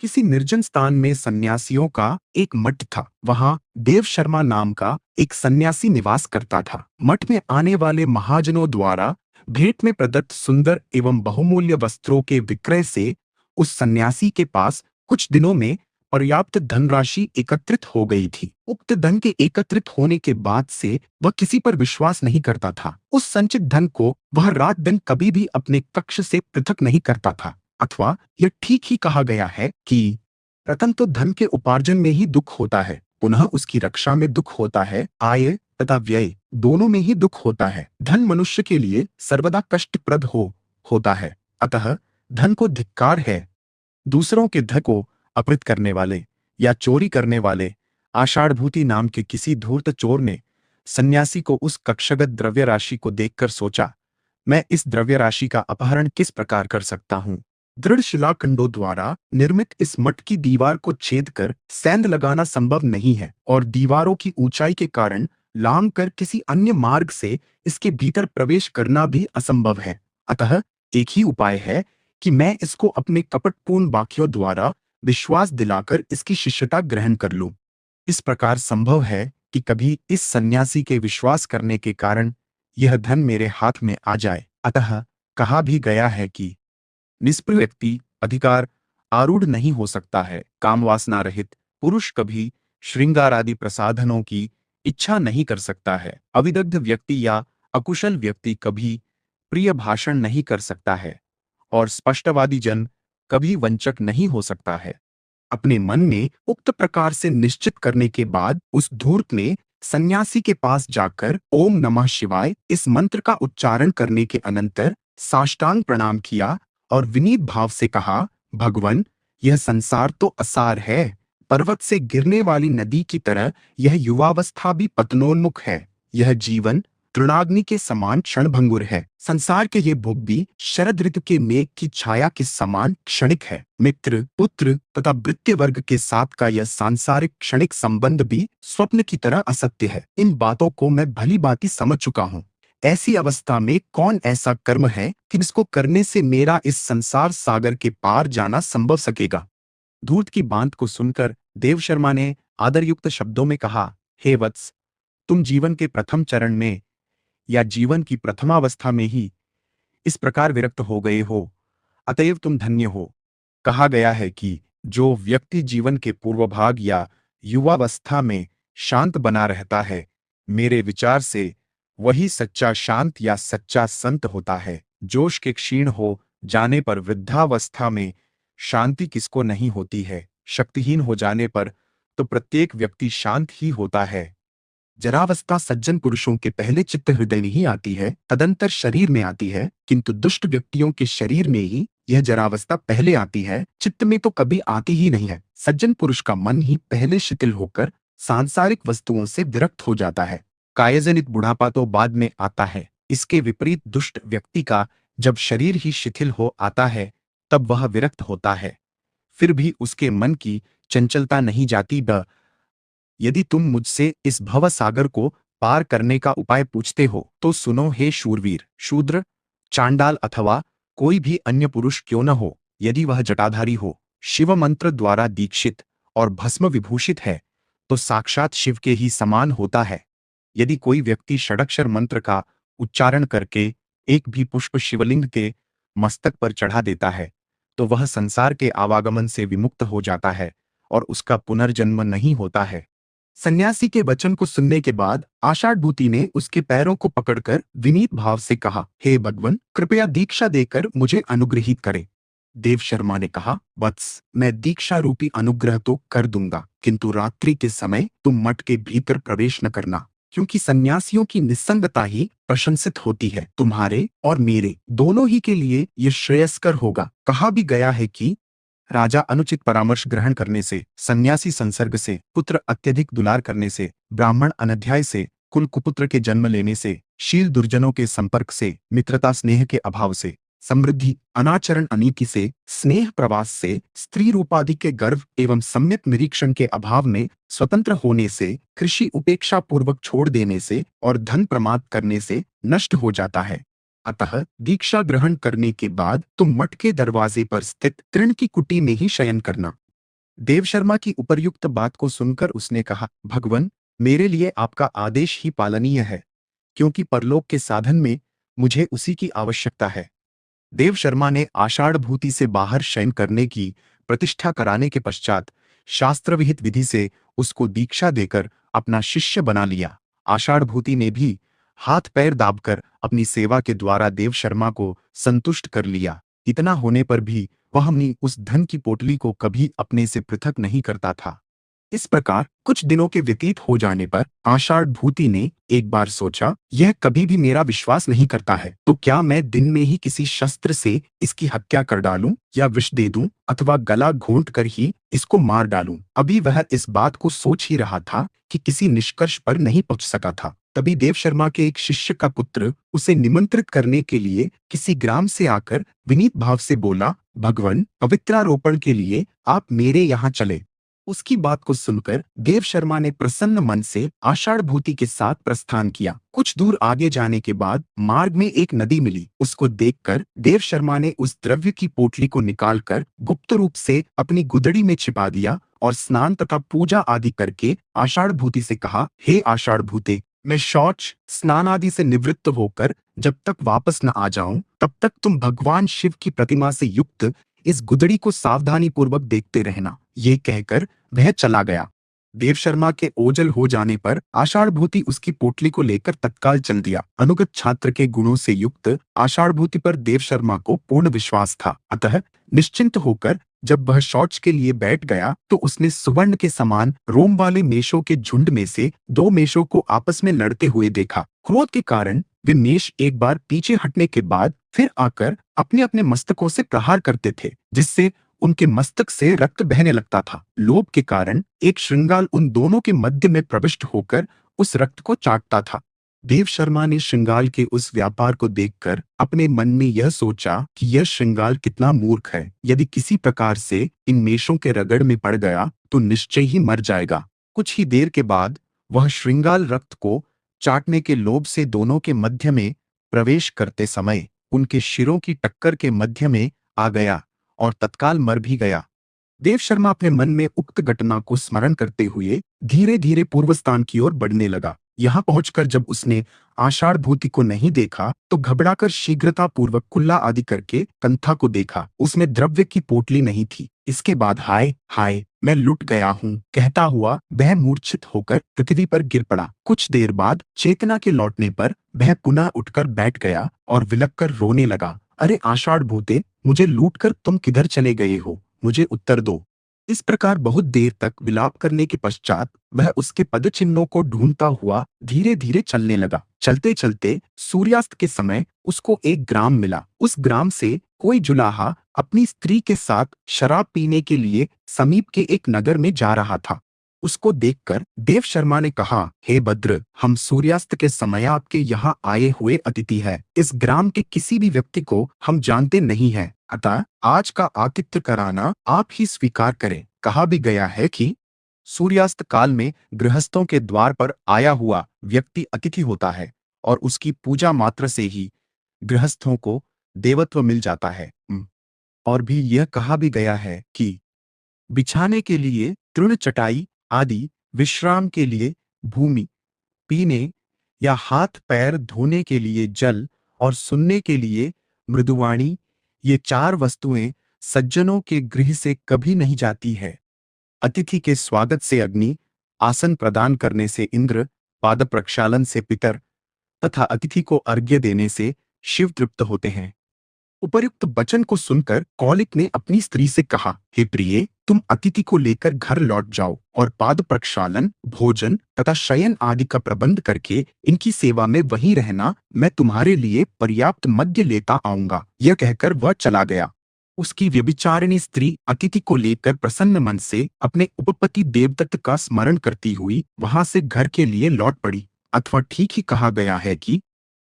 किसी निर्जन स्थान में सन्यासियों का एक मठ था। वहां देव शर्मा नाम का एक सन्यासी निवास करता था। मठ में आने वाले महाजनों द्वारा भेंट में प्रदत्त सुंदर एवं बहुमूल्य वस्त्रों के विक्रय से उस सन्यासी के पास कुछ दिनों में पर्याप्त धनराशि एकत्रित हो गई थी। उक्त धन के एकत्रित होने के बाद से वह किसी पर विश्वास नहीं करता था। उस संचित धन को वह रात दिन कभी भी अपने कक्ष से पृथक नहीं करता था। अथवा यह ठीक ही कहा गया है कि प्रथम तो धन के उपार्जन में ही दुख होता है, पुनः उसकी रक्षा में दुख होता है, आय तथा व्यय दोनों में ही दुख होता है। धन मनुष्य के लिए सर्वदा कष्टप्रद होता है। अतः धन को धिक्कार है। दूसरों के धन को अपहृत करने वाले या चोरी करने वाले आषाढ़भूति नाम के किसी धूर्त चोर ने सन्यासी को उस कक्षगत द्रव्य राशि को देखकर सोचा, मैं इस द्रव्य राशि का अपहरण किस प्रकार कर सकता हूँ। दृढ़ शिलाखंडों द्वारा निर्मित इस मठ की दीवार को छेद कर सेंध लगाना संभव नहीं है और दीवारों की ऊंचाई के कारण लांग कर किसी अन्य मार्ग से इसके भीतर प्रवेश करना भी असंभव है। अतः एक ही उपाय है कि मैं इसको अपने कपटपूर्ण वाक्यों द्वारा विश्वास दिलाकर इसकी शिष्यता ग्रहण कर लूं। इस प्रकार संभव है कि कभी इस सन्यासी के विश्वास करने के कारण यह धन मेरे हाथ में आ जाए। अतः कहा भी गया है कि निष्प्रिय व्यक्ति अधिकार आरूढ़ नहीं हो सकता है। कामवासना रहित पुरुष कभी श्रृंगार आदि प्रसाधनों की इच्छा नहीं कर सकता है। अविदग्ध व्यक्ति या अकुशल व्यक्ति कभी प्रिय भाषण नहीं कर सकता है और स्पष्टवादी जन कभी वंचक नहीं हो सकता है। अपने मन में उक्त प्रकार से निश्चित करने के बाद उस धूर्त ने सन्यासी के पास जाकर ओम नमः शिवाय इस मंत्र का उच्चारण करने के अनंतर साष्टांग प्रणाम किया और विनीत भाव से कहा, भगवन, यह संसार तो असार है। पर्वत से गिरने वाली नदी की तरह यह युवावस्था भी पतनोन्मुख है। यह जीवन तृणाग्नि के समान क्षणभंगुर है। संसार के ये भोग भी शरद ऋतु के मेघ की छाया के समान क्षणिक है। मित्र, पुत्र तथा भृत्य वर्ग के साथ का यह सांसारिक क्षणिक संबंध भी स्वप्न की तरह असत्य है। इन बातों को मैं भली भांति समझ चुका हूँ। ऐसी अवस्था में कौन ऐसा कर्म है कि जिसको करने से मेरा इस संसार सागर के पार जाना संभव सकेगा। धूर्त की बात को सुनकर देव शर्मा ने आदरयुक्त शब्दों में कहा, हे वत्स, तुम जीवन के प्रथम चरण में या जीवन की प्रथमावस्था में ही इस प्रकार विरक्त हो गए हो, अतएव तुम धन्य हो। कहा गया है कि जो व्यक्ति जीवन के पूर्व भाग या युवावस्था में शांत बना रहता है, मेरे विचार से वही सच्चा शांत या सच्चा संत होता है। जोश के क्षीण हो जाने पर वृद्धावस्था में शांति किसको नहीं होती है। शक्तिहीन हो जाने पर तो प्रत्येक व्यक्ति शांत ही होता है। जरावस्था सज्जन पुरुषों के पहले चित्त हृदय में ही आती है, तदंतर शरीर में आती है, किंतु दुष्ट व्यक्तियों के शरीर में ही यह जरावस्था पहले आती है, चित्त में तो कभी आती ही नहीं है। सज्जन पुरुष का मन ही पहले शिथिल होकर सांसारिक वस्तुओं से विरक्त हो जाता है। कायजनित बुढ़ापा तो बाद में आता है। इसके विपरीत दुष्ट व्यक्ति का जब शरीर ही शिथिल हो आता है, तब वह विरक्त होता है। फिर भी उसके मन की चंचलता नहीं जाती। यदि तुम मुझसे इस भव सागर को पार करने का उपाय पूछते हो तो सुनो हे शूरवीर। शूद्र, चांडाल अथवा कोई भी अन्य पुरुष क्यों न हो, यदि वह जटाधारी हो, शिव मंत्र द्वारा दीक्षित और भस्म विभूषित है, तो साक्षात शिव के ही समान होता है। यदि कोई व्यक्ति षडक्षर मंत्र का उच्चारण करके एक भी पुष्प शिवलिंग के मस्तक पर चढ़ा देता है, तो वह संसार के आवागमन से विमुक्त हो जाता है और उसका पुनर्जन्म नहीं होता है। सन्यासी के वचन को सुनने के बाद आषाढ़भूति ने उसके पैरों को पकड़कर विनीत भाव से कहा, हे भगवन, कृपया दीक्षा देकर मुझे अनुग्रहित करें। देव शर्मा ने कहा, वत्स, मैं दीक्षा रूपी अनुग्रह तो कर दूंगा, किंतु रात्रि के समय तुम मठ के भीतर प्रवेश न करना, क्योंकि सन्यासियों की निस्संगता ही प्रशंसित होती है। तुम्हारे और मेरे दोनों ही के लिए यह श्रेयस्कर होगा। कहा भी गया है कि राजा अनुचित परामर्श ग्रहण करने से, सन्यासी संसर्ग से, पुत्र अत्यधिक दुलार करने से, ब्राह्मण अनध्याय से, कुल कुपुत्र के जन्म लेने से, शील दुर्जनों के संपर्क से, मित्रता स्नेह के अभाव से, समृद्धि अनाचरण अनीति से, स्नेह प्रवास से, स्त्री रूपादि के गर्व एवं सम्यक निरीक्षण के अभाव में स्वतंत्र होने से, कृषि उपेक्षा पूर्वक छोड़ देने से और धन प्रमाद करने से नष्ट हो जाता है। अतः दीक्षा ग्रहण करने के बाद तुम मठ के दरवाजे पर स्थित तृण की कुटी में ही शयन करना। देव शर्मा की उपर्युक्त बात को सुनकर उसने कहा, भगवन, मेरे लिए आपका आदेश ही पालनीय है, क्योंकि परलोक के साधन में मुझे उसी की आवश्यकता है। देव शर्मा ने आषाढ़ भूति से बाहर शयन करने की प्रतिष्ठा कराने के पश्चात शास्त्र विहित विधि से उसको दीक्षा देकर अपना शिष्य बना लिया। आषाढ़ भूति ने भी हाथ पैर दाबकर अपनी सेवा के द्वारा देव शर्मा को संतुष्ट कर लिया। इतना होने पर भी वह अपनी उस धन की पोटली को कभी अपने से पृथक नहीं करता था। इस प्रकार कुछ दिनों के व्यतीत हो जाने पर आषाढ़ भूति ने एक बार सोचा, यह कभी भी मेरा विश्वास नहीं करता है, तो क्या मैं दिन में ही किसी शस्त्र से इसकी हत्या कर डालूं या विष दे दूं अथवा गला घोंट कर ही इसको मार डालूं। अभी वह इस बात को सोच ही रहा था कि किसी निष्कर्ष पर नहीं पहुंच सका था। तभी देव शर्मा के एक शिष्य का पुत्र उसे निमंत्रित करने के लिए किसी ग्राम से आकर विनीत भाव से बोला, भगवन, पवित्रारोपण के लिए आप मेरे यहाँ चले। उसकी बात को सुनकर देव शर्मा ने प्रसन्न मन से आषाढ़ भूति के साथ प्रस्थान किया। कुछ दूर आगे जाने के बाद मार्ग में एक नदी मिली। उसको देखकर देव शर्मा ने उस द्रव्य की पोटली को निकालकर गुप्त रूप से अपनी गुदड़ी में छिपा दिया और स्नान तथा पूजा आदि करके आषाढ़ भूति से कहा, हे आषाढ़ भूते, मैं शौच स्नान आदि से निवृत्त होकर जब तक वापस न आ जाऊं तब तक तुम भगवान शिव की प्रतिमा से युक्त इस गुदड़ी को सावधानी पूर्वक देखते रहना। ये कहकर वह चला गया। देव शर्मा के ओझल हो जाने पर आषाढ़ भूति उसकी पोटली को लेकर तत्काल चल दिया। अनुगत छात्र के गुणों से युक्त आषाढ़ भूति पर देव शर्मा को पूर्ण विश्वास था। अतः निश्चिंत होकर जब वह शौच के लिए बैठ गया तो उसने सुवर्ण के समान रोम वाले मेषों के झुंड में से दो मेषों को आपस में लड़ते हुए देखा। क्रोध के कारण वे मेष एक बार पीछे हटने के बाद फिर आकर अपने अपने मस्तकों से प्रहार करते थे, जिससे उनके मस्तक से रक्त बहने लगता था। लोभ के कारण एक श्रृंगाल उन दोनों के मध्य में प्रविष्ट होकर उस रक्त को चाटता था। देव शर्मा ने श्रृंगाल के उस व्यापार को देखकर अपने मन में यह सोचा कि यह श्रृंगाल कितना मूर्ख है। यदि किसी प्रकार से इन मेषों के रगड़ में पड़ गया तो निश्चय ही मर जाएगा। कुछ ही देर के बाद वह श्रृंगाल रक्त को चाटने के लोभ से दोनों के मध्य में प्रवेश करते समय उनके शिरों की टक्कर के मध्य में आ गया और तत्काल मर भी गया। देव शर्मा अपने मन में उक्त घटना को स्मरण करते हुए धीरे धीरे पूर्व स्थान की ओर बढ़ने लगा। यहाँ पहुंचकर जब उसने आषाढ़ भूति को नहीं देखा तो घबराकर शीघ्रता पूर्वक कुल्ला आदि करके कंथा को देखा। उसमें द्रव्य की पोटली नहीं थी। इसके बाद हाय हाय, मैं लुट गया हूँ कहता हुआ वह मूर्छित होकर पृथ्वी पर गिर पड़ा। कुछ देर बाद चेतना के लौटने पर वह पुनः उठकर बैठ गया और विलख कर रोने लगा। अरे आषाढ़ भूते, मुझे लूट कर तुम किधर चले गए हो, मुझे उत्तर दो। इस प्रकार बहुत देर तक विलाप करने के पश्चात वह उसके पद चिन्हों को ढूंढता हुआ धीरे धीरे चलने लगा। चलते चलते सूर्यास्त के समय उसको एक ग्राम मिला। उस ग्राम से कोई जुलाहा अपनी स्त्री के साथ शराब पीने के लिए समीप के एक नगर में जा रहा था। उसको देखकर देव शर्मा ने कहा, हे भद्र, हम सूर्यास्त के समय आपके यहाँ आए हुए अतिथि हैं। इस ग्राम के किसी भी व्यक्ति को हम जानते नहीं हैं, अतः आज का आतिथ्य कराना आप ही स्वीकार करें। कहा भी गया है कि सूर्यास्त काल में गृहस्थों के द्वार पर आया हुआ व्यक्ति अतिथि होता है और उसकी पूजा मात्र से ही गृहस्थों को देवत्व मिल जाता है। और भी यह कहा भी गया है कि बिछाने के लिए तृण चटाई आदि, विश्राम के लिए भूमि, पीने या हाथ पैर धोने के लिए जल और सुनने के लिए मृदुवाणी, ये चार वस्तुएं सज्जनों के गृह से कभी नहीं जाती है। अतिथि के स्वागत से अग्नि, आसन प्रदान करने से इंद्र, पाद प्रक्षालन से पितर तथा अतिथि को अर्घ्य देने से शिव तृप्त होते हैं। उपर्युक्त वचन को सुनकर कौलिक ने अपनी स्त्री से कहा, हे प्रिये, तुम अतिथि को लेकर घर लौट जाओ और पाद प्रक्षालन, भोजन तथा शयन आदि का प्रबंध करके इनकी सेवा में वहीं रहना। मैं तुम्हारे लिए पर्याप्त मद्य लेता आऊंगा। यह कहकर वह चला गया। उसकी व्यभिचारिणी स्त्री अतिथि को लेकर प्रसन्न मन से अपने उपपति देवदत्त का स्मरण करती हुई वहां से घर के लिए लौट पड़ी। अथवा ठीक ही कहा गया है कि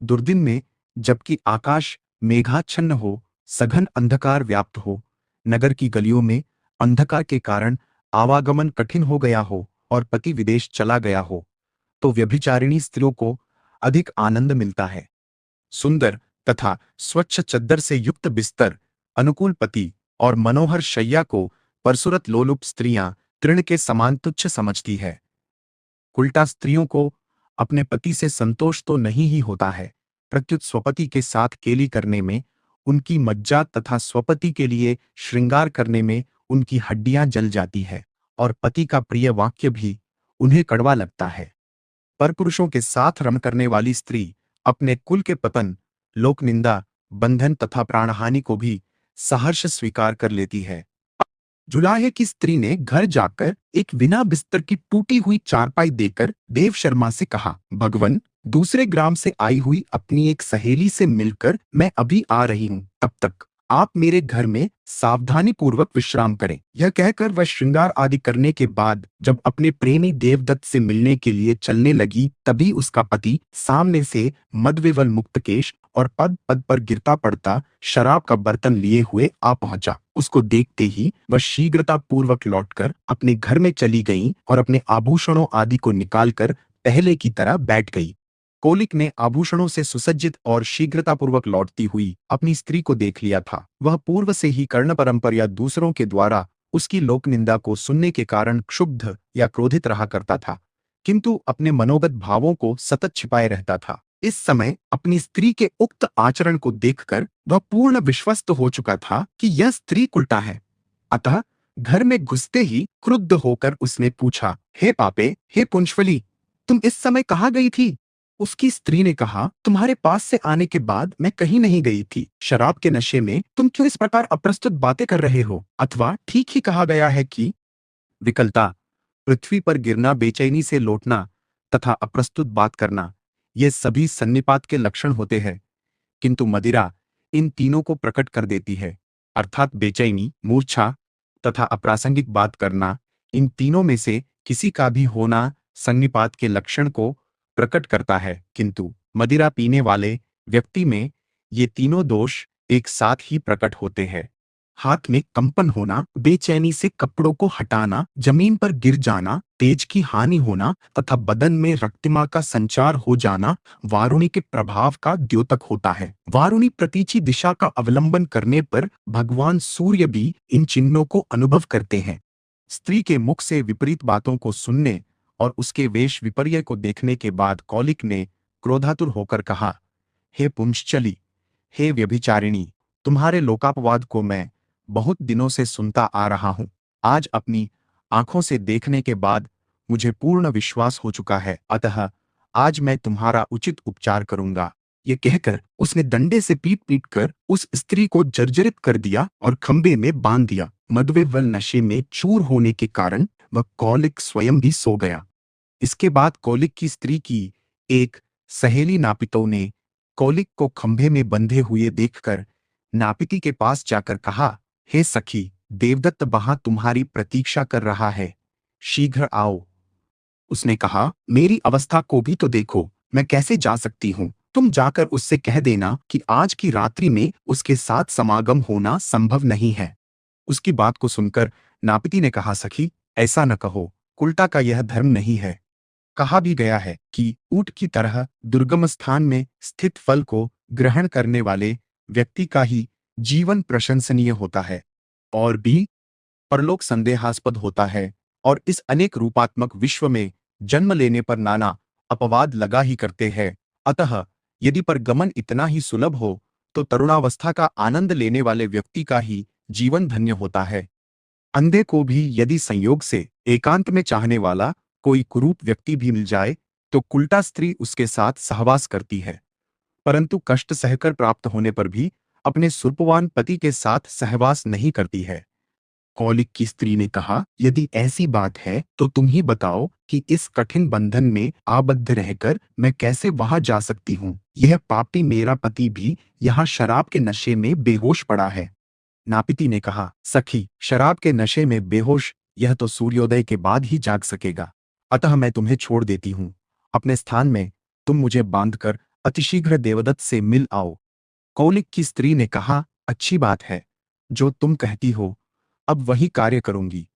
दुर्दिन में, जबकि आकाश मेघाच्छन्न हो, सघन अंधकार व्याप्त हो, नगर की गलियों में अंधकार के कारण आवागमन कठिन हो गया हो और पति विदेश चला गया हो, तो व्यभिचारिणी स्त्रियों को अधिक आनंद मिलता है। सुंदर तथा स्वच्छ चद्दर से युक्त बिस्तर, अनुकूल पति और मनोहर शैया को परसुरत लोलुप स्त्रियां तृण के समान तुच्छ समझती है। उल्टा स्त्रियों को अपने पति से संतोष तो नहीं ही होता है, प्रत्युत स्वपति के साथ केली करने में, उनकी मज्जा तथा स्वपति के लिए श्रृंगार करने में उनकी हड्डियां जल जाती है और पति का प्रिय वाक्य भी उन्हें कड़वा लगता है। परपुरुषों के साथ रम करने वाली स्त्री अपने कुल के पतन, लोक निंदा, बंधन तथा प्राणहानि को भी सहर्ष स्वीकार कर लेती है। जुलाहे की स्त्री ने घर जाकर एक बिना बिस्तर की टूटी हुई चारपाई देकर देव शर्मा से कहा, भगवन, दूसरे ग्राम से आई हुई अपनी एक सहेली से मिलकर मैं अभी आ रही हूँ, तब तक आप मेरे घर में सावधानी पूर्वक विश्राम करें। यह कहकर वह श्रृंगार आदि करने के बाद जब अपने प्रेमी देवदत्त से मिलने के लिए चलने लगी, तभी उसका पति सामने से मदविवल मुक्तकेश और पद पद पर गिरता पड़ता शराब का बर्तन लिए हुए आ पहुंचा। उसको देखते ही वह शीघ्रता पूर्वक लौटकर अपने घर में चली गई और अपने आभूषणों आदि को निकालकर पहले की तरह बैठ गई। कोलिक ने आभूषणों से सुसज्जित और शीघ्रतापूर्वक लौटती हुई अपनी स्त्री को देख लिया था। वह पूर्व से ही कर्ण परंपरा या दूसरों के द्वारा उसकी लोक निंदा को सुनने के कारण क्षुब्ध या क्रोधित रहा करता था, किंतु अपने मनोगत भावों को सतत छिपाए रहता था। इस समय अपनी स्त्री के उक्त आचरण को देखकर वह पूर्ण विश्वस्त हो चुका था कि यह स्त्री कुलटा है। अतः घर में घुसते ही क्रुद्ध होकर उसने पूछा, हे पापे, हे पुंशवली, तुम इस समय कहाँ गई थी? उसकी स्त्री ने कहा, तुम्हारे पास से आने के बाद मैं कहीं नहीं गई थी। शराब के नशे में तुम क्यों इस प्रकार अप्रस्तुत बातें कर रहे हो? अथवा ठीक ही कहा गया है कि विकलता, पृथ्वी पर गिरना, बेचैनी से लौटना तथा अप्रस्तुत बात करना, ये सभी सन्निपात के लक्षण होते हैं, किंतु मदिरा इन तीनों को प्रकट कर देती है। अर्थात बेचैनी, मूर्छा तथा अप्रासंगिक बात करना, इन तीनों में से किसी का भी होना सन्निपात के लक्षण को प्रकट करता है, किंतु मदिरा पीने वाले व्यक्ति में ये तीनों दोष एक साथ ही प्रकट होते हैं। हाथ में कंपन होना, बेचैनी से कपड़ों को हटाना, जमीन पर गिर जाना, तेज की हानि होना तथा बदन में रक्तिमा का संचार हो जाना वारुणी के प्रभाव का द्योतक होता है। वारुणी प्रतीची दिशा का अवलंबन करने पर भगवान सूर्य भी इन चिन्हों को अनुभव करते हैं। स्त्री के मुख से विपरीत बातों को सुनने और उसके वेश विपर्य को देखने के बाद कौलिक ने क्रोधातुर होकर कहा, हे पुंश्चली, हे व्यभिचारिणी, तुम्हारे लोकापवाद को मैं बहुत दिनों से सुनता आ रहा हूं। आज अपनी आंखों से देखने के बाद मुझे पूर्ण विश्वास हो चुका है, अतः आज मैं तुम्हारा उचित उपचार करूंगा। ये कहकर उसने डंडे से पीट पीट कर उस स्त्री को जर्जरित कर दिया और खंबे में बांध दिया। मदवेवल नशे में चूर होने के कारण वह कौलिक स्वयं भी सो गया। इसके बाद कौलिक की स्त्री की एक सहेली नापितों ने कौलिक को खंभे में बंधे हुए देखकर नापिती के पास जाकर कहा, हे सखी, देवदत्त वहां तुम्हारी प्रतीक्षा कर रहा है, शीघ्र आओ। उसने कहा, मेरी अवस्था को भी तो देखो, मैं कैसे जा सकती हूँ? तुम जाकर उससे कह देना कि आज की रात्रि में उसके साथ समागम होना संभव नहीं है। उसकी बात को सुनकर नापिती ने कहा, सखी, ऐसा न कहो, कुलटा का यह धर्म नहीं है। कहा भी गया है कि ऊंट की तरह दुर्गम स्थान में स्थित फल को ग्रहण करने वाले व्यक्ति का ही जीवन प्रशंसनीय होता है और भी परलोक संदेहास्पद होता है, और इस अनेक रूपात्मक विश्व में जन्म लेने पर नाना अपवाद लगा ही करते हैं। अतः यदि परगमन इतना ही सुलभ हो तो तरुणावस्था का आनंद लेने वाले व्यक्ति का ही जीवन धन्य होता है। अंधे को भी यदि संयोग से एकांत में चाहने वाला कोई कुरूप व्यक्ति भी मिल जाए तो कुलटा स्त्री उसके साथ सहवास करती है, परंतु कष्ट सहकर प्राप्त होने पर भी अपने सुरपवान पति के साथ सहवास नहीं करती है। कौलिक की स्त्री ने कहा, यदि ऐसी बात है तो तुम ही बताओ कि इस कठिन बंधन में आबद्ध रहकर मैं कैसे वहां जा सकती हूँ? यह पापी मेरा पति भी यहाँ शराब के नशे में बेहोश पड़ा है। नापिती ने कहा, सखी, शराब के नशे में बेहोश यह तो सूर्योदय के बाद ही जाग सकेगा, अतः मैं तुम्हें छोड़ देती हूँ। अपने स्थान में तुम मुझे बांधकर अतिशीघ्र देवदत्त से मिल आओ। कौलिक की स्त्री ने कहा, अच्छी बात है, जो तुम कहती हो अब वही कार्य करूंगी।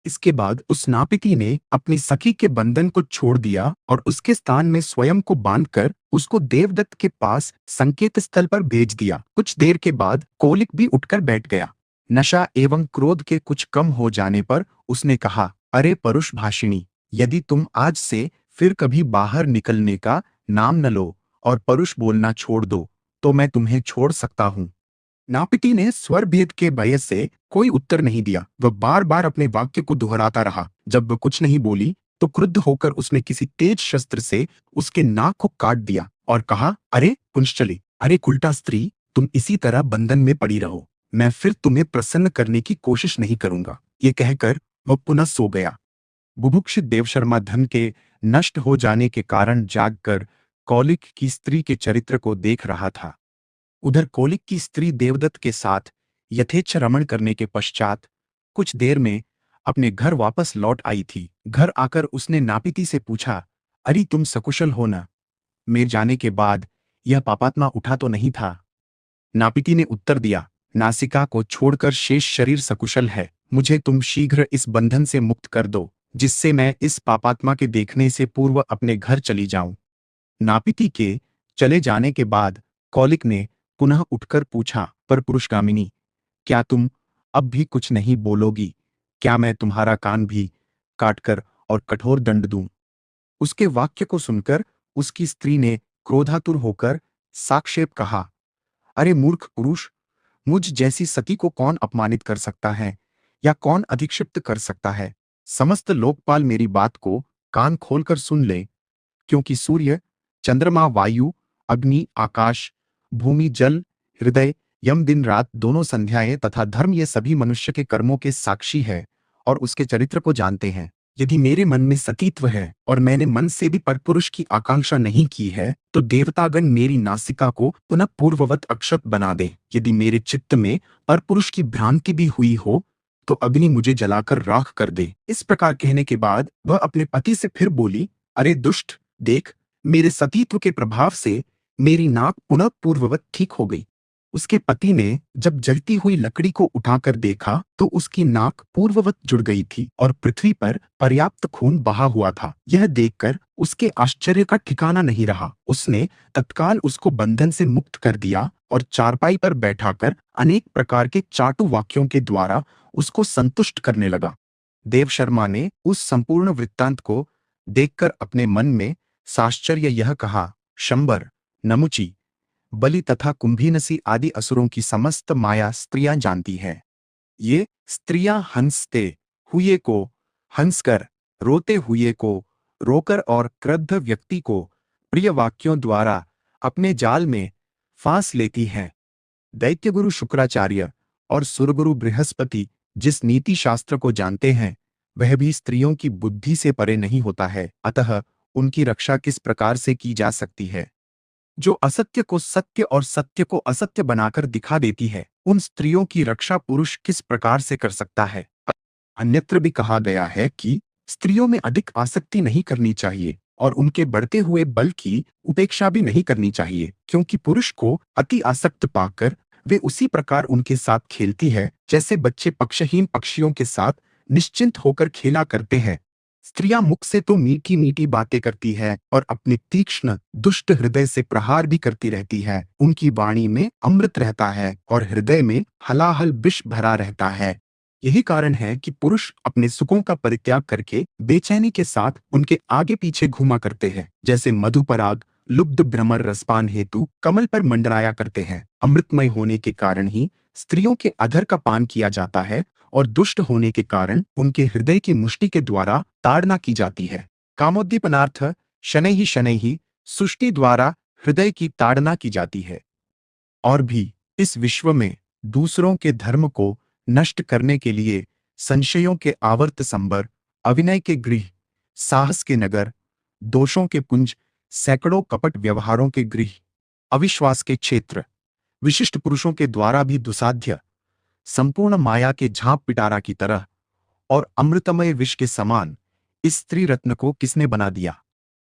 इसके बाद उस नापिती ने अपनी सखी के बंधन को छोड़ दिया और उसके स्थान में स्वयं को बांधकर उसको देवदत्त के पास संकेत स्थल पर भेज दिया। कुछ देर के बाद कौलिक भी उठकर बैठ गया। नशा एवं क्रोध के कुछ कम हो जाने पर उसने कहा, अरे परुष भाषिणी, यदि तुम आज से फिर कभी बाहर निकलने का नाम न लो और परुष बोलना छोड़ दो, तो मैं तुम्हें छोड़ सकता हूँ। नापिती ने स्वर भेद के भय से कोई उत्तर नहीं दिया। वह बार बार अपने वाक्य को दोहराता रहा। जब वह कुछ नहीं बोली, तो क्रुद्ध होकर उसने किसी तेज शस्त्र से उसके नाक को काट दिया और कहा, अरे पुंश्चली, अरे कुल्टा स्त्री, तुम इसी तरह बंधन में पड़ी रहो। मैं फिर तुम्हें प्रसन्न करने की कोशिश नहीं करूंगा। ये कहकर वह पुनः सो गया। बुभुक्षित देवशर्मा धन के नष्ट हो जाने के कारण जागकर कौलिक की स्त्री के चरित्र को देख रहा था। उधर कौलिक की स्त्री देवदत्त के साथ यथेच्छ रमण करने के पश्चात कुछ देर में अपने घर वापस लौट आई थी। घर आकर उसने नापिती से पूछा, अरे तुम सकुशल हो ना? मेरे जाने के बाद यह पापात्मा उठा तो नहीं था? नापिती ने उत्तर दिया, नासिका को छोड़कर शेष शरीर सकुशल है। मुझे तुम शीघ्र इस बंधन से मुक्त कर दो, जिससे मैं इस पापात्मा के देखने से पूर्व अपने घर चली जाऊं। नापिती के चले जाने के बाद कौलिक ने पुनः उठकर पूछा, पर पुरुषगामिनी, क्या तुम अब भी कुछ नहीं बोलोगी? क्या मैं तुम्हारा कान भी काटकर और कठोर दंड दूं? उसके वाक्य को सुनकर उसकी स्त्री ने क्रोधातुर होकर साक्षेप कहा, अरे मूर्ख पुरुष, मुझ जैसी सती को कौन अपमानित कर सकता है या कौन अधिक्षिप्त कर सकता है? समस्त लोकपाल मेरी बात को कान खोलकर सुन ले, क्योंकि सूर्य, चंद्रमा, वायु, अग्नि, आकाश, भूमि, जल, हृदय, यम, दिन रात, दोनों संध्याएं तथा धर्म, ये सभी मनुष्य के कर्मों के साक्षी है और उसके चरित्र को जानते हैं। यदि मेरे मन में सतीत्व है और मैंने मन से भी परपुरुष की आकांक्षा नहीं की है, तो देवतागण मेरी नासिका को पुनः पूर्ववत अक्षत बना दे। यदि मेरे चित्त में परपुरुष की भ्रांति भी हुई हो, तो अग्नि मुझे जलाकर राख कर दे। इस प्रकार कहने के बाद वह अपने पति से फिर बोली, अरे दुष्ट, देख, मेरे सतीत्व के प्रभाव से मेरी नाक पुनः पूर्ववत ठीक हो गई। उसके पति ने जब जलती हुई लकड़ी को उठाकर देखा, तो उसकी नाक पूर्ववत जुड़ गई थी और पृथ्वी पर पर्याप्त खून बहा हुआ था। यह देखकर उसके आश्चर्य का ठिकाना नहीं रहा। उसने तत्काल उसको बंधन से मुक्त कर दिया और चारपाई पर बैठाकर अनेक प्रकार के चाटु वाक्यों के द्वारा उसको संतुष्ट करने लगा। देवशर्मा ने उस संपूर्ण वृत्तांत को देखकर अपने मन में साश्चर्य यह कहा, शंबर, नमुची, बलि तथा कुंभीनसी आदि असुरों की समस्त माया स्त्रियां जानती हैं। ये स्त्रियां हंसते हुए को हंसकर, रोते हुए को रोकर और क्रुद्ध व्यक्ति को प्रिय वाक्यों द्वारा अपने जाल में फांस लेती हैं। दैत्यगुरु शुक्राचार्य और सुरगुरु बृहस्पति जिस नीति शास्त्र को जानते हैं, वह भी स्त्रियों की बुद्धि से परे नहीं होता है। अतः उनकी रक्षा किस प्रकार से की जा सकती है? जो असत्य को सत्य और सत्य को असत्य बनाकर दिखा देती है, उन स्त्रियों की रक्षा पुरुष किस प्रकार से कर सकता है? अन्यत्र भी कहा गया है कि स्त्रियों में अधिक आसक्ति नहीं करनी चाहिए और उनके बढ़ते हुए बल की उपेक्षा भी नहीं करनी चाहिए, क्योंकि पुरुष को अति आसक्त पाकर वे उसी प्रकार उनके साथ खेलती है, जैसे बच्चे पक्षहीन पक्षियों के साथ निश्चिंत होकर खेला करते हैं। स्त्रियां मुख से तो मीठी मीठी बातें करती है और अपने तीक्ष्ण दुष्ट हृदय से प्रहार भी करती रहती है। उनकी वाणी में अमृत रहता है और हृदय में हलाहल विष भरा रहता है। यही कारण है कि पुरुष अपने सुखों का परित्याग करके बेचैनी के साथ उनके आगे पीछे घूमा करते हैं, जैसे मधुपराग लुब्ध भ्रमर रसपान हेतु कमल पर मंडराया करते हैं। अमृतमय होने के कारण ही स्त्रियों के अधर का पान किया जाता है और दुष्ट होने के कारण उनके हृदय की मुष्टि के द्वारा ताड़ना की जाती है। कामोद्दीपनार्थ शनैः ही सुष्टि द्वारा हृदय की ताड़ना की जाती है। और भी इस विश्व में दूसरों के धर्म को नष्ट करने के लिए संशयों के आवर्त संबर, अविनय के गृह, साहस के नगर, दोषों के पुंज, सैकड़ों कपट व्यवहारों के गृह, अविश्वास के क्षेत्र, विशिष्ट पुरुषों के द्वारा भी दुसाध्य, संपूर्ण माया के झांप पिटारा की तरह और अमृतमय विष के समान इस स्त्री रत्न को किसने बना दिया?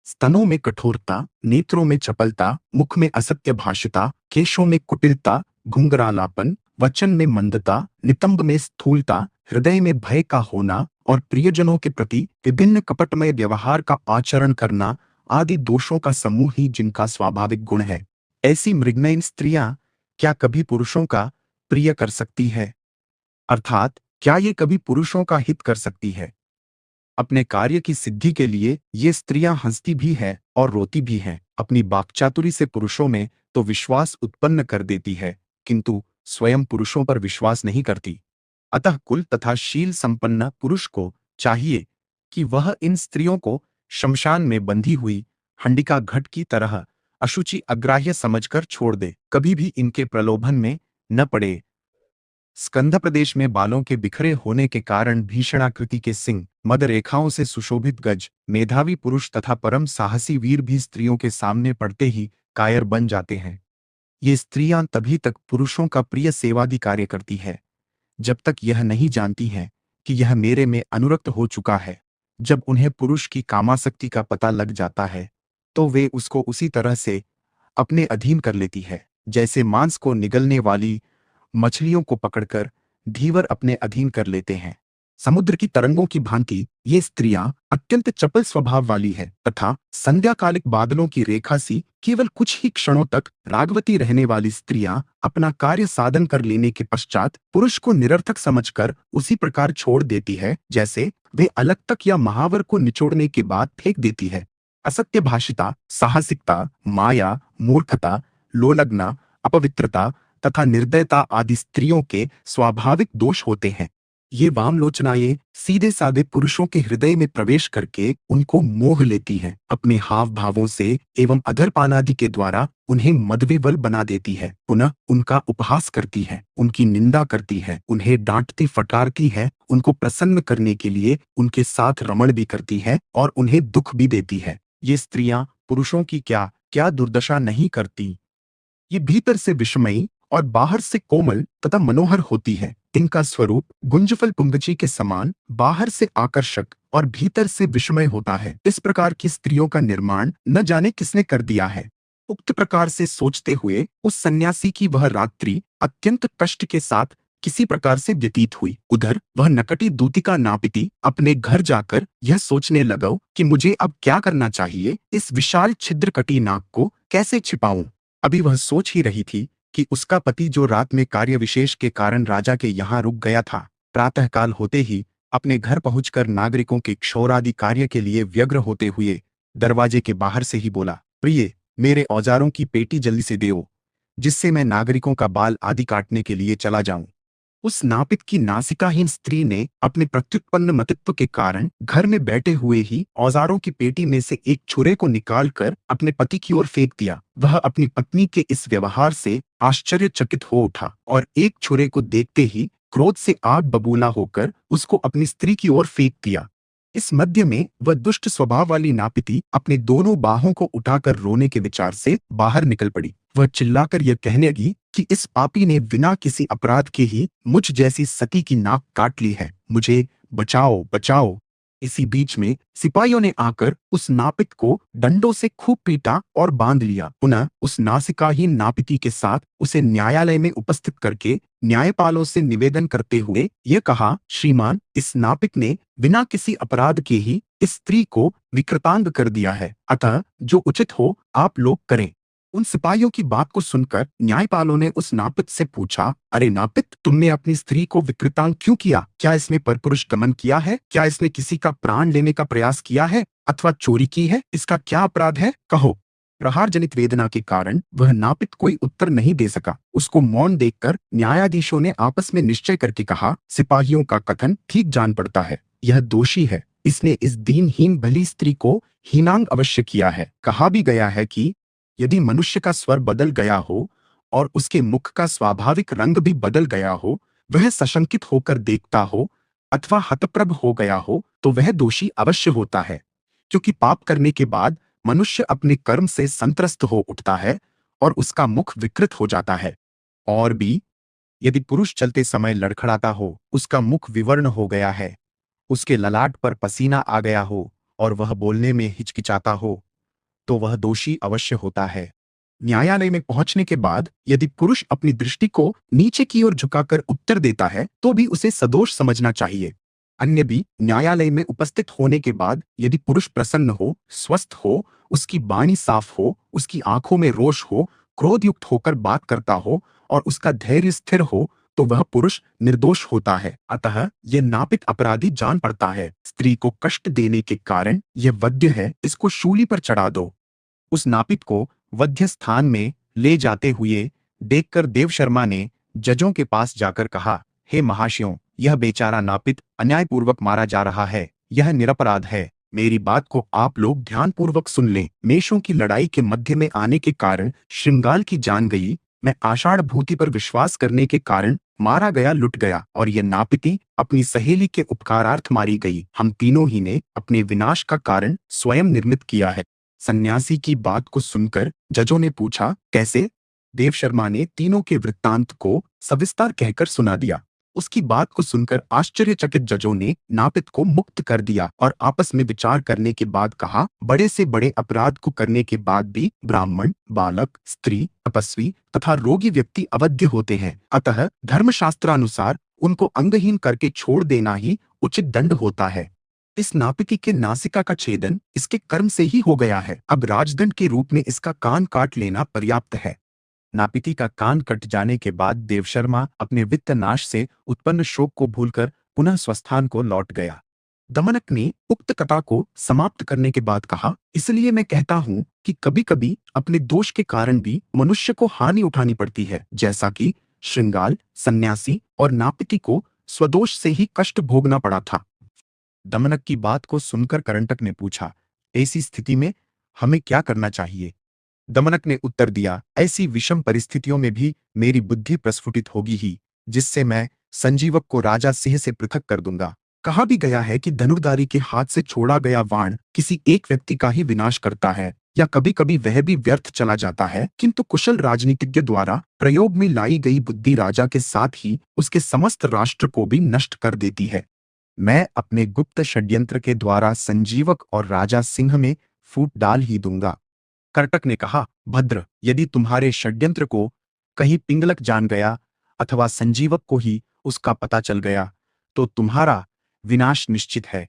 स्तनों में कठोरता, नेत्रों में चपलता, मुख में असत्य भाषिता, केशों में कुटिलता, घुंघरालापन, वचन में मंदता, नितंब में स्थूलता, हृदय में भय का होना और प्रियजनों के प्रति विभिन्न कपटमय व्यवहार का आचरण करना आदि दोषों का समूह ही जिनका स्वाभाविक गुण है। ऐसी मृगनयन स्त्रियां क्या कभी पुरुषों का प्रिय कर सकती है? अर्थात क्या ये कभी पुरुषों का हित कर सकती है? अपने कार्य की सिद्धि के लिए ये स्त्रियां हंसती भी है और रोती भी हैं। अपनी वाक्चातुरी से पुरुषों में तो विश्वास उत्पन्न कर देती है, किंतु स्वयं पुरुषों पर विश्वास नहीं करती। अतः कुल तथा शील संपन्न पुरुष को चाहिए कि वह इन स्त्रियों को शमशान में बंधी हुई हंडिका घट की तरह अशुचि अग्राह्य समझकर छोड़ दे, कभी भी इनके प्रलोभन में न पड़े। स्कंध प्रदेश में बालों के बिखरे होने के कारण भीषणाकृति के सिंह, मद रेखाओं से सुशोभित गज, मेधावी पुरुष तथा परम साहसी वीर भी स्त्रियों के सामने पड़ते ही कायर बन जाते हैं। ये स्त्रियां तभी तक पुरुषों का प्रिय सेवादि कार्य करती है जब तक यह नहीं जानती हैं कि यह मेरे में अनुरक्त हो चुका है। जब उन्हें पुरुष की कामासक्ति का पता लग जाता है तो वे उसको उसी तरह से अपने अधीन कर लेती है जैसे मांस को निगलने वाली मछलियों को पकड़कर धीवर अपने अधीन कर लेते हैं। समुद्र की तरंगों की भांति ये स्त्रियां अत्यंत चपल स्वभाव वाली है तथा संध्याकालिक बादलों की रेखा सी केवल कुछ ही क्षणों तक रागवती रहने वाली स्त्रियां अपना कार्य साधन कर लेने के पश्चात पुरुष को निरर्थक समझकर उसी प्रकार छोड़ देती है जैसे वे अलग तक या महावर को निचोड़ने के बाद फेंक देती है। असत्य भाषिता, साहसिकता, माया, मूर्खता, लोलग्ना, अपवित्रता तथा निर्दयता आदि स्त्रियों के स्वाभाविक दोष होते हैं। ये वामलोचनाएं सीधे साधे पुरुषों के हृदय में प्रवेश करके उनको मोह लेती हैं। अपने हाव भावों से एवं अधरपानादि के द्वारा उन्हें मदविवल बना देती है। पुनः उनका उपहास करती है, उनकी निंदा करती है, उन्हें डांटती फटकारती है, उनको प्रसन्न करने के लिए उनके साथ रमण भी करती है और उन्हें दुख भी देती है। ये स्त्रियां पुरुषों की क्या क्या दुर्दशा नहीं करती। ये भीतर से विषमयी और बाहर से कोमल तथा मनोहर होती है। इनका स्वरूप गुंजफल पुंगची के समान बाहर से आकर्षक और भीतर से विषमय होता है। इस प्रकार की स्त्रियों का निर्माण न जाने किसने कर दिया है। उक्त प्रकार से सोचते हुए उस सन्यासी की वह रात्रि अत्यंत कष्ट के साथ किसी प्रकार से व्यतीत हुई। उधर वह नकटी दूतिका नापिती अपने घर जाकर यह सोचने लगो कि मुझे अब क्या करना चाहिए, इस विशाल छिद्रकटी नाक को कैसे छिपाऊं। अभी वह सोच ही रही थी कि उसका पति जो रात में कार्य विशेष के कारण राजा के यहाँ रुक गया था, प्रातःकाल होते ही अपने घर पहुंचकर नागरिकों के क्षौरादि कार्य के लिए व्यग्र होते हुए दरवाजे के बाहर से ही बोला, प्रिय, मेरे औजारों की पेटी जल्दी से देओ, जिससे मैं नागरिकों का बाल आदि काटने के लिए चला जाऊं। उस नापित की नासिकाहीन स्त्री ने अपने प्रत्युत्पन्न मतित्व के कारण घर में बैठे हुए ही औजारों की पेटी में से एक छुरे को निकालकर अपने पति की ओर फेंक दिया। वह अपनी पत्नी के इस व्यवहार से आश्चर्यचकित हो उठा और एक छुरे को देखते ही क्रोध से आग बबूला होकर उसको अपनी स्त्री की ओर फेंक दिया। इस मध्य में वह दुष्ट स्वभाव वाली नापिती अपने दोनों बाहों को उठाकर रोने के विचार से बाहर निकल पड़ी। वह चिल्लाकर यह कहने लगी कि इस पापी ने बिना किसी अपराध के ही मुझ जैसी सती की नाक काट ली है, मुझे बचाओ बचाओ। इसी बीच में सिपाहियों ने आकर उस नापित को डंडों से खूब पीटा और बांध लिया। पुनः उस नासिकाहीन नापिती के साथ उसे न्यायालय में उपस्थित करके न्यायपालों से निवेदन करते हुए यह कहा, श्रीमान, इस नापित ने बिना किसी अपराध के ही इस स्त्री को विकृतांग कर दिया है, अतः जो उचित हो आप लोग करें। उन सिपाहियों की बात को सुनकर न्यायपालों ने उस नापित से पूछा, अरे नापित, तुमने अपनी स्त्री को विकृतांग क्यों किया? क्या इसने परपुरुष गमन किया है? क्या इसने किसी का प्राण लेने का प्रयास किया है अथवा चोरी की है? इसका क्या अपराध है, कहो। प्रहार जनित वेदना के कारण वह नापित कोई उत्तर नहीं दे सका। उसको मौन देखकर न्यायाधीशों ने आपस में निश्चय करके कहा, सिपाहियों का कथन ठीक जान पड़ता है, यह दोषी है। इसने इस दीनहीन भली स्त्री को हीनांग अवश्य किया है। कहा भी गया है कि यदि मनुष्य का स्वर बदल गया हो और उसके मुख का स्वाभाविक रंग भी बदल गया हो, वह सशंकित होकर देखता हो अथवा हतप्रभ हो गया हो, तो वह दोषी अवश्य होता है, क्योंकि पाप करने के बाद मनुष्य अपने कर्म से संत्रस्त हो उठता है और उसका मुख विकृत हो जाता है। और भी, यदि पुरुष चलते समय लड़खड़ाता हो, उसका मुख विवर्ण हो गया है, उसके ललाट पर पसीना आ गया हो और वह बोलने में हिचकिचाता हो, तो वह दोषी अवश्य होता है। न्यायालय में पहुंचने के बाद यदि पुरुष अपनी दृष्टि को नीचे की ओर झुकाकर उत्तर देता है तो भी उसे सदोष समझना चाहिए। अन्य भी, न्यायालय में उपस्थित होने के बाद यदि पुरुष प्रसन्न हो, स्वस्थ हो, उसकी वाणी साफ हो, उसकी आंखों में रोष हो, क्रोध युक्त होकर बात करता हो और उसका धैर्य स्थिर हो, तो वह पुरुष निर्दोष होता है। अतः यह नापित अपराधी जान पड़ता है। स्त्री को कष्ट देने के कारण यह वध्य है, इसको शूली पर चढ़ा दो। उस नापित को वध्य स्थान में ले जाते हुए देखकर देवशर्मा ने जजों के पास जाकर कहा, हे महाशयों, यह बेचारा नापित अन्यायपूर्वक मारा जा रहा है, यह निरपराध है। मेरी बात को आप लोग ध्यानपूर्वक सुन लें। मेषों की लड़ाई के मध्य में आने के कारण श्रृंगाल की जान गई। मैं आषाढ़ भूति पर विश्वास करने के कारण मारा गया, लुट गया, और यह नापिती अपनी सहेली के उपकारार्थ मारी गई। हम तीनों ही ने अपने विनाश का कारण स्वयं निर्मित किया है। सन्यासी की बात को सुनकर जजों ने पूछा, कैसे? देवशर्मा ने तीनों के वृत्तांत को सविस्तार कहकर सुना दिया। उसकी बात को सुनकर आश्चर्यचकित जजों ने नापित को मुक्त कर दिया और आपस में विचार करने के बाद कहा, बड़े से बड़े अपराध को करने के बाद भी ब्राह्मण, बालक, स्त्री, तपस्वी तथा रोगी व्यक्ति अवध्य होते हैं। अतः धर्मशास्त्रानुसार उनको अंगहीन करके छोड़ देना ही उचित दंड होता है। इस नापिती के नासिका का छेदन इसके कर्म से ही हो गया है। अब राजदंड के रूप में इसका कान काट लेना पर्याप्त है। नापिती का कान कट जाने के बाद देवशर्मा अपने वित्त नाश से उत्पन्न शोक को भूलकर पुनः स्वस्थान को लौट गया। दमनक ने उक्त कथा को समाप्त करने के बाद कहा, इसलिए मैं कहता हूं कि कभी कभी अपने दोष के कारण भी मनुष्य को हानि उठानी पड़ती है, जैसा कि श्रृंगाल, सन्यासी और नापिती को स्वदोष से ही कष्ट भोगना पड़ा था। दमनक की बात को सुनकर करंटक ने पूछा, ऐसी स्थिति में हमें क्या करना चाहिए? दमनक ने उत्तर दिया, ऐसी विषम परिस्थितियों में भी मेरी बुद्धि प्रस्फुटित होगी ही, जिससे मैं संजीवक को राजा सिंह से पृथक कर दूंगा। कहा भी गया है कि धनुर्धारी के हाथ से छोड़ा गया बाण किसी एक व्यक्ति का ही विनाश करता है, या कभी कभी वह भी व्यर्थ चला जाता है, किंतु कुशल राजनीतिज्ञ द्वारा प्रयोग में लाई गई बुद्धि राजा के साथ ही उसके समस्त राष्ट्र को भी नष्ट कर देती है। मैं अपने गुप्त षड्यंत्र के द्वारा संजीवक और राजा सिंह में फूट डाल ही दूंगा। कर्टक ने कहा, भद्र, यदि तुम्हारे षड्यंत्र को कहीं पिंगलक जान गया अथवा संजीवक को ही उसका पता चल गया तो तुम्हारा विनाश निश्चित है।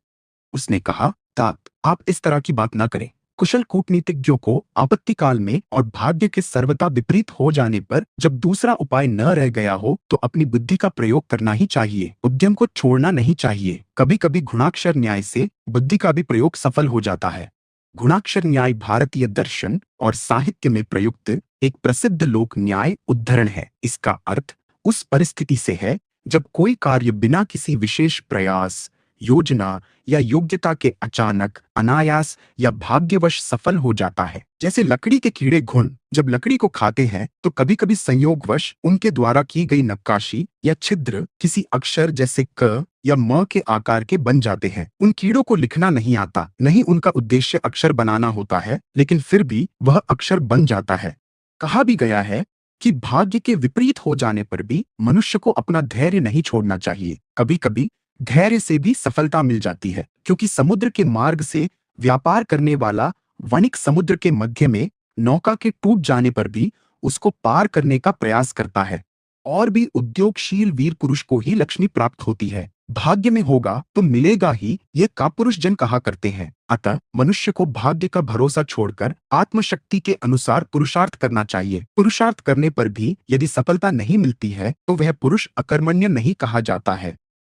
उसने कहा, तात, आप इस तरह की बात न करें। कुशल कूटनीतिज्ञों को आपत्ति काल में और भाग्य के सर्वथा विपरीत हो जाने पर जब दूसरा उपाय न रह गया हो तो अपनी बुद्धि का प्रयोग करना ही चाहिए, उद्यम को छोड़ना नहीं चाहिए। कभी कभी गुणाक्षर न्याय से बुद्धि का भी प्रयोग सफल हो जाता है। गुणाक्षर न्याय भारतीय दर्शन और साहित्य में प्रयुक्त एक प्रसिद्ध लोक न्याय उद्धरण है। इसका अर्थ उस परिस्थिति से है जब कोई कार्य बिना किसी विशेष प्रयास, योजना या योग्यता के अचानक, अनायास या भाग्यवश सफल हो जाता है। जैसे लकड़ी के कीड़े घुन जब लकड़ी को खाते हैं तो कभी कभी संयोगवश उनके द्वारा की गई नक्काशी या छिद्र किसी अक्षर जैसे क या म के आकार के बन जाते हैं। उन कीड़ों को लिखना नहीं आता, नहीं उनका उद्देश्य अक्षर बनाना होता है, लेकिन फिर भी वह अक्षर बन जाता है। कहा भी गया है कि भाग्य के विपरीत हो जाने पर भी मनुष्य को अपना धैर्य नहीं छोड़ना चाहिए। कभी कभी धैर्य से भी सफलता मिल जाती है, क्योंकि समुद्र के मार्ग से व्यापार करने वाला वणिक समुद्र के मध्य में नौका के टूट जाने पर भी उसको पार करने का प्रयास करता है। और भी उद्योगशील वीर पुरुष को ही लक्ष्मी प्राप्त होती है। भाग्य में होगा तो मिलेगा ही, ये कापुरुष जन कहा करते हैं। अतः मनुष्य को भाग्य का भरोसा छोड़कर आत्मशक्ति के अनुसार पुरुषार्थ करना चाहिए। पुरुषार्थ करने पर भी यदि सफलता नहीं मिलती है तो वह पुरुष अकर्मण्य नहीं कहा जाता है।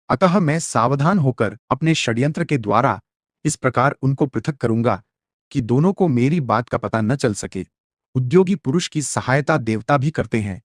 अतः मैं सावधान होकर अपने षड्यंत्र के द्वारा इस प्रकार उनको पृथक करूंगा कि दोनों को मेरी बात का पता न चल सके। उद्योगी पुरुष की सहायता देवता भी करते हैं,